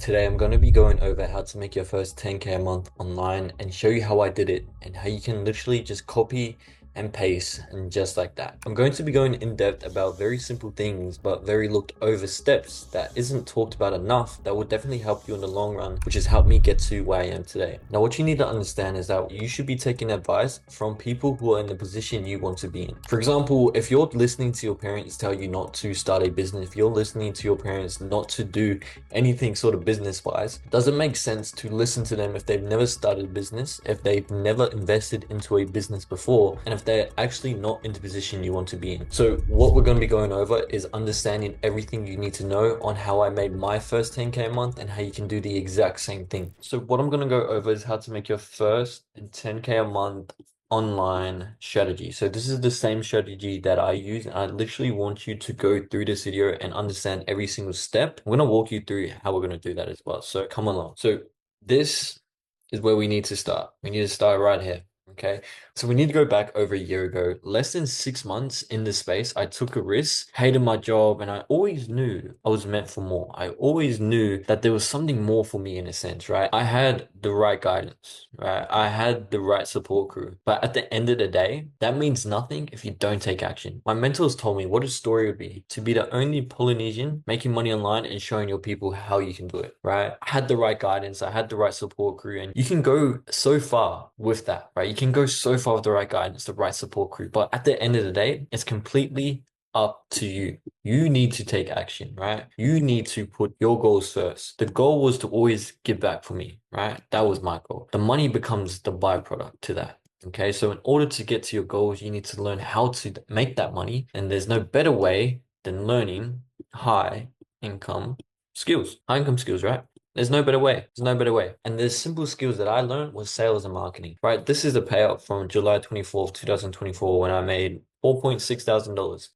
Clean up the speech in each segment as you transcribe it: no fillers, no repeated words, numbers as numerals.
Today I'm going to be going over how to make your first 10K a month online and show you how I did it and how you can literally just copy and paste and just like that. I'm going to be going in depth about very simple things but very looked over steps that isn't talked about enough that will definitely help you in the long run, which has helped me get to where I am today. Now what you need to understand is that you should be taking advice from people who are in the position you want to be in. For example, if you're listening to your parents tell you not to start a business, if you're listening to your parents not to do anything sort of business wise, does it make sense to listen to them if they've never started a business, if they've never invested into a business before, and if they're actually not in the position you want to be in? So what we're going to be going over is understanding everything you need to know on how I made my first 10K a month and how you can do the exact same thing. So what I'm going to go over is how to make your first 10K a month online strategy. So this is the same strategy that I use, and I literally want you to go through this video and understand every single step. I'm going to walk you through how we're going to do that as well. So come along. So this is where we need to start. We need to start right here. Okay, so we need to go back over a year ago, less than 6 months in this space. I took a risk, hated my job, and I always knew I was meant for more. I always knew that there was something more for me in a sense, right? I had the right guidance, right? I had the right support crew. But at the end of the day, that means nothing if you don't take action. My mentors told me what a story would be to be the only Polynesian making money online and showing your people how you can do it, right? I had the right guidance, I had the right support crew, and you can go so far with that, right? You can go so far with the right guidance, the right support crew. But at the end of the day, it's completely up to you. You need to take action, right? You need to put your goals first. The goal was to always give back for me, right? That was my goal. The money becomes the byproduct to that. Okay, so in order to get to your goals, you need to learn how to make that money. And there's no better way than learning high income skills, high income skills, right? There's no better way. There's no better way. And the simple skills that I learned was sales and marketing, right? This is the payout from July 24th, 2024, when I made $4,600.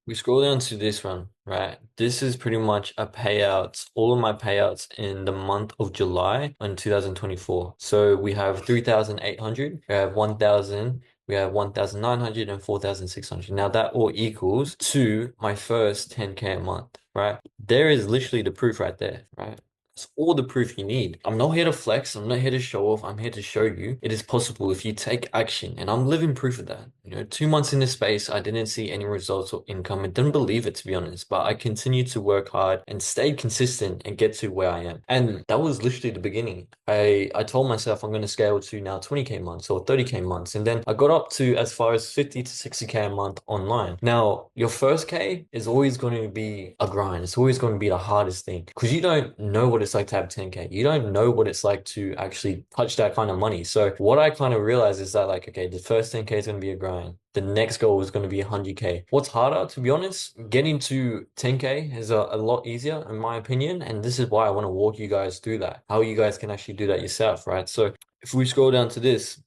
We scroll down to this one, right? This is pretty much a payout, all of my payouts in the month of July in 2024. So we have 3,800, we have 1,000, we have 1,900 and 4,600. Now that all equals to my first 10K a month, right? There is literally the proof right there, right? It's all the proof you need. I'm not here to flex. I'm not here to show off. I'm here to show you it is possible if you take action. And I'm living proof of that. 2 months in this space, I didn't see any results or income. I didn't believe it, to be honest, but I continued to work hard and stayed consistent and get to where I am. And that was literally the beginning. I told myself I'm going to scale to now 20K months or 30K months. And then I got up to as far as 50 to 60K a month online. Now, your first K is always going to be a grind. It's always going to be the hardest thing because you don't know what it's like to have 10K. You don't know what it's like to actually touch that kind of money. So what I kind of realized is that like, okay, the first 10K is going to be a grind. The next goal is going to be 100K. What's harder, to be honest, getting to 10K is a lot easier in my opinion. And this is why I want to walk you guys through that, how you guys can actually do that yourself, right? So if we scroll down to this,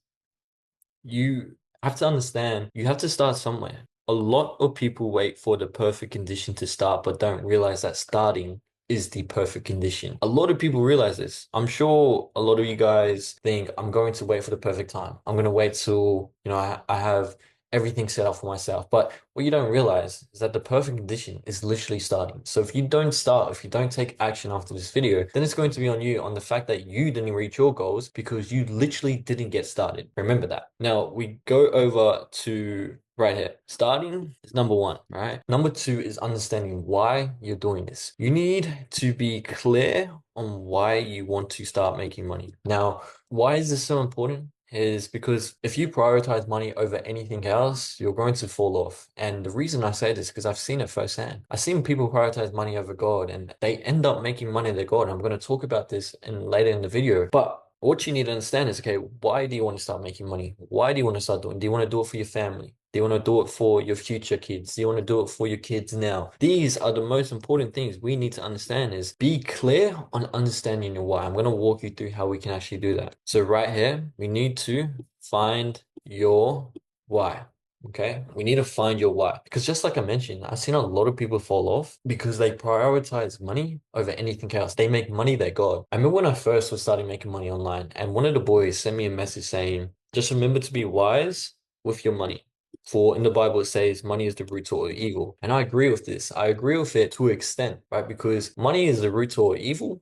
you have to understand you have to start somewhere. A lot of people wait for the perfect condition to start, but don't realize that starting is the perfect condition. A lot of people realize this. I'm sure a lot of you guys think I'm going to wait for the perfect time. I'm going to wait till, I have everything set up for myself. But what you don't realize is that the perfect condition is literally starting. So if you don't start, if you don't take action after this video, then it's going to be on you on the fact that you didn't reach your goals because you literally didn't get started. Remember that. Now we go over to right here. Starting is number one, right? Number two is understanding why you're doing this. You need to be clear on why you want to start making money. Now, why is this so important? Is because if you prioritize money over anything else, you're going to fall off. And the reason I say this is because I've seen it firsthand. I've seen people prioritize money over God and they end up making money their God. I'm going to talk about this later in the video. But what you need to understand is, okay, why do you want to start making money? Why do you want to start doing? Do you want to do it for your family? Do you want to do it for your future kids? Do you want to do it for your kids now? These are the most important things we need to understand is be clear on understanding your why. I'm going to walk you through how we can actually do that. So right here, we need to find your why. Okay, we need to find your why because just like I mentioned, I've seen a lot of people fall off because they prioritize money over anything else. They make money their God. I remember when I first was starting making money online, and one of the boys sent me a message saying, just remember to be wise with your money. For in the Bible, it says money is the root to all evil. And I agree with this. I agree with it to an extent, right? Because money is the root to all evil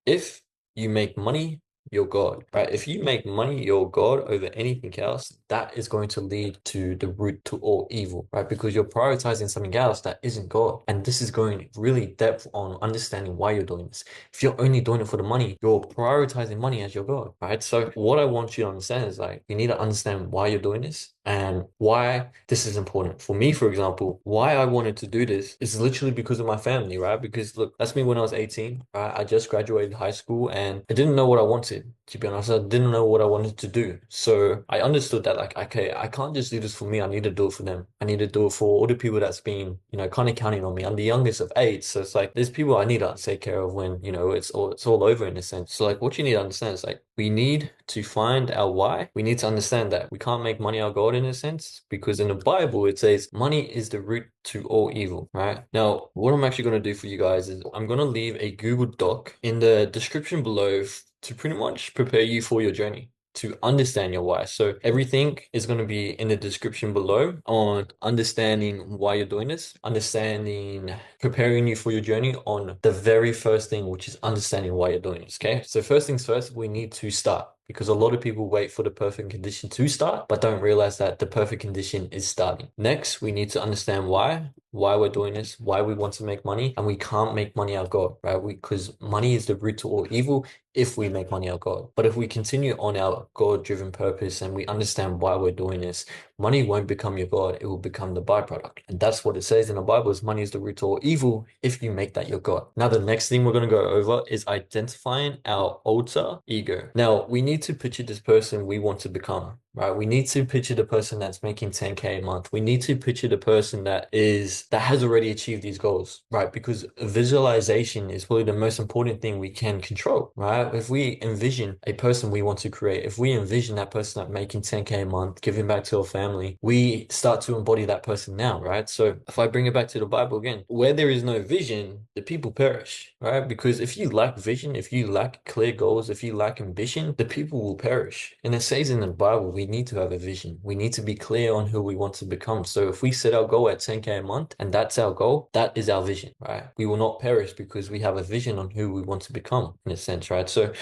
if you make money your God, right? If you make money your God over anything else, that is going to lead to the root to all evil, right? Because you're prioritizing something else that isn't God. And this is going really depth on understanding why you're doing this. If you're only doing it for the money, you're prioritizing money as your God, right? So what I want you to understand is like, you need to understand why you're doing this and why this is important. For me, for example, why I wanted to do this is literally because of my family, right? Because look, that's me when I was 18, right? I just graduated high school and I didn't know what I wanted, to be honest. I didn't know what I wanted to do. So I understood that like, okay, I can't just do this for me. I need to do it for them. I need to do it for all the people that's been, kind of counting on me. I'm the youngest of eight. So it's like, there's people I need to take care of when, it's all over in a sense. So like, what you need to understand is like, we need to find our why. We need to understand that we can't make money our God in a sense, because in the Bible it says money is the root to all evil, right? Now, what I'm actually going to do for you guys is I'm going to leave a Google Doc in the description below to pretty much prepare you for your journey, to understand your why. So everything is going to be in the description below on understanding why you're doing this, understanding, preparing you for your journey on the very first thing, which is understanding why you're doing this. Okay. So first things first, we need to start, because a lot of people wait for the perfect condition to start, but don't realize that the perfect condition is starting. Next, we need to understand why we're doing this, why we want to make money, and we can't make money our God, right? Because money is the root to all evil if we make money our God. But if we continue on our God-driven purpose and we understand why we're doing this, money won't become your God, it will become the byproduct. And that's what it says in the Bible, is money is the root to all evil if you make that your God. Now, the next thing we're going to go over is identifying our alter ego. Now, we need to picture this person we want to become, right? We need to picture the person that's making 10K a month. We need to picture the person that has already achieved these goals, right? Because visualization is probably the most important thing we can control, right? If we envision a person we want to create, if we envision that person that making 10K a month, giving back to our family, we start to embody that person now, right? So if I bring it back to the Bible again, where there is no vision, the people perish, right? Because if you lack vision, if you lack clear goals, if you lack ambition, the people will perish. And it says in the Bible, we need to have a vision. We need to be clear on who we want to become. So if we set our goal at 10K a month and that's our goal, that is our vision, right? We will not perish because we have a vision on who we want to become in a sense, right? So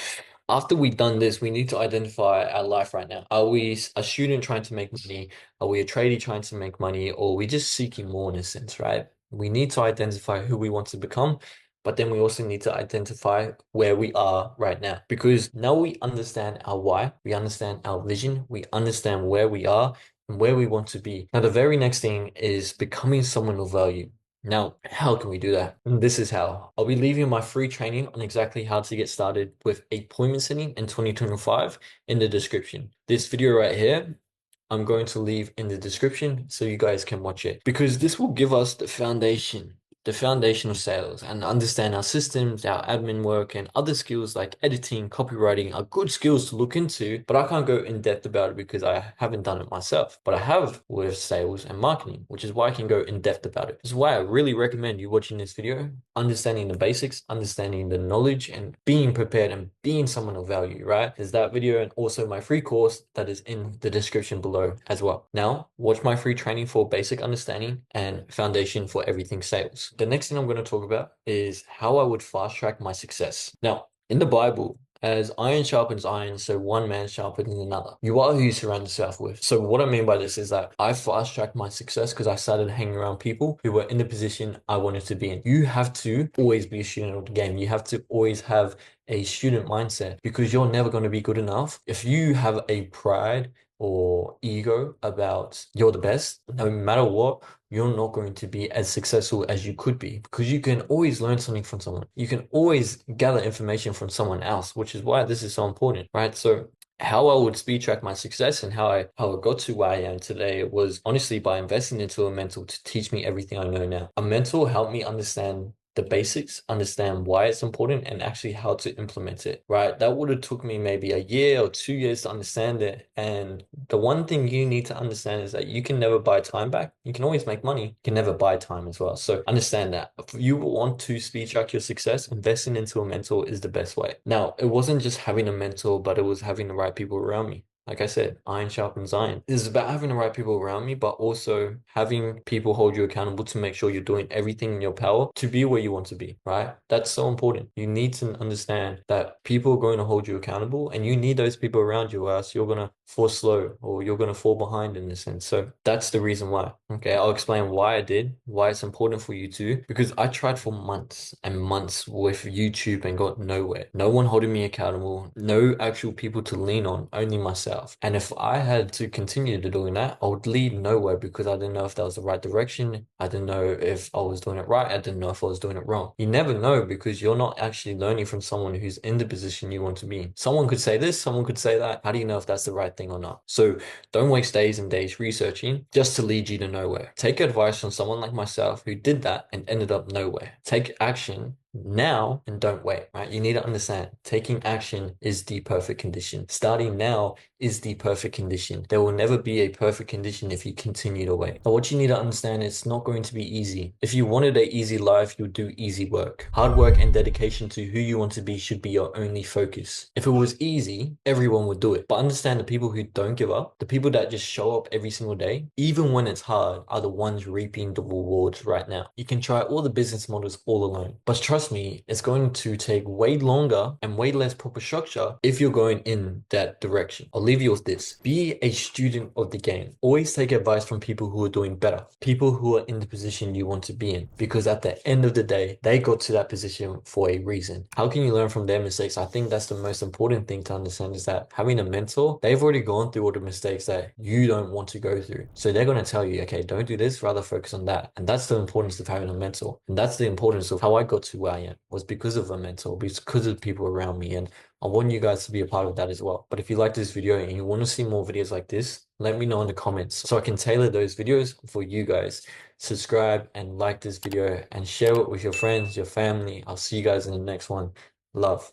after we've done this, we need to identify our life right now. Are we a student trying to make money? Are we a tradie trying to make money? Or are we just seeking more in a sense, right? We need to identify who we want to become, but then we also need to identify where we are right now. Because now we understand our why, we understand our vision, we understand where we are and where we want to be. Now, the very next thing is becoming someone of value. Now, how can we do that? And this is how. I'll be leaving my free training on exactly how to get started with appointment setting in 2025 in the description. This video right here, I'm going to leave in the description so you guys can watch it, because this will give us the foundation of sales, and understand our systems, our admin work, and other skills like editing, copywriting are good skills to look into, but I can't go in depth about it because I haven't done it myself. But I have with sales and marketing, which is why I can go in depth about it. This is why I really recommend you watching this video, understanding the basics, understanding the knowledge, and being prepared and being someone of value, right? There's that video and also my free course that is in the description below as well. Now, watch my free training for basic understanding and foundation for everything sales. The next thing I'm going to talk about is how I would fast track my success. Now, in the Bible, as iron sharpens iron, so one man sharpens another. You are who you surround yourself with. So what I mean by this is that I fast tracked my success because I started hanging around people who were in the position I wanted to be in. You have to always be a student of the game. You have to always have a student mindset, because you're never going to be good enough. If you have a pride or ego about you're the best, no matter what, you're not going to be as successful as you could be, because you can always learn something from someone. You can always gather information from someone else, which is why this is so important, right? So how I would speed track my success and how I got to where I am today was honestly by investing into a mentor to teach me everything I know now. A mentor helped me understand the basics, understand why it's important, and actually how to implement it, right? That would have took me maybe a year or 2 years to understand it. And the one thing you need to understand is that you can never buy time back. You can always make money. You can never buy time as well. So understand that. If you want to speed track your success, investing into a mentor is the best way. Now, it wasn't just having a mentor, but it was having the right people around me. Like I said, iron sharpens iron. This is about having the right people around me, but also having people hold you accountable to make sure you're doing everything in your power to be where you want to be, right? That's so important. You need to understand that people are going to hold you accountable and you need those people around you, or else you're going to fall slow or you're going to fall behind in a sense. So that's the reason why. Okay, I'll explain why I did, why it's important for you too, because I tried for months and months with YouTube and got nowhere. No one holding me accountable, no actual people to lean on, only myself. And if I had to continue to doing that, I would lead nowhere because I didn't know if that was the right direction. I didn't know if I was doing it right. I didn't know if I was doing it wrong. You never know because you're not actually learning from someone who's in the position you want to be in. Someone could say this, someone could say that. How do you know if that's the right thing or not? So don't waste days and days researching just to lead you to nowhere. Take advice from someone like myself who did that and ended up nowhere. Take action now and don't wait, right? You need to understand taking action is the perfect condition. Starting now is the perfect condition. There will never be a perfect condition if you continue to wait. But what you need to understand is it's not going to be easy. If you wanted an easy life, you'll do easy work. Hard work and dedication to who you want to be should be your only focus. If it was easy, everyone would do it. But understand the people who don't give up, the people that just show up every single day, even when it's hard, are the ones reaping the rewards right now. You can try all the business models all alone, but trust me, it's going to take way longer and way less proper structure if you're going in that direction. I'll leave you with this. Be a student of the game. Always take advice from people who are doing better, people who are in the position you want to be in, because at the end of the day, they got to that position for a reason. How can you learn from their mistakes? I think that's the most important thing to understand is that having a mentor, they've already gone through all the mistakes that you don't want to go through. So they're going to tell you, okay, don't do this, rather focus on that. And that's the importance of having a mentor. And that's the importance of how I got to where I am, was because of a mentor, because of the people around me. And I want you guys to be a part of that as well. But if you like this video and you want to see more videos like this, let me know in the comments so I can tailor those videos for you guys. Subscribe and like this video and share it with your friends, your family. I'll see you guys in the next one. Love.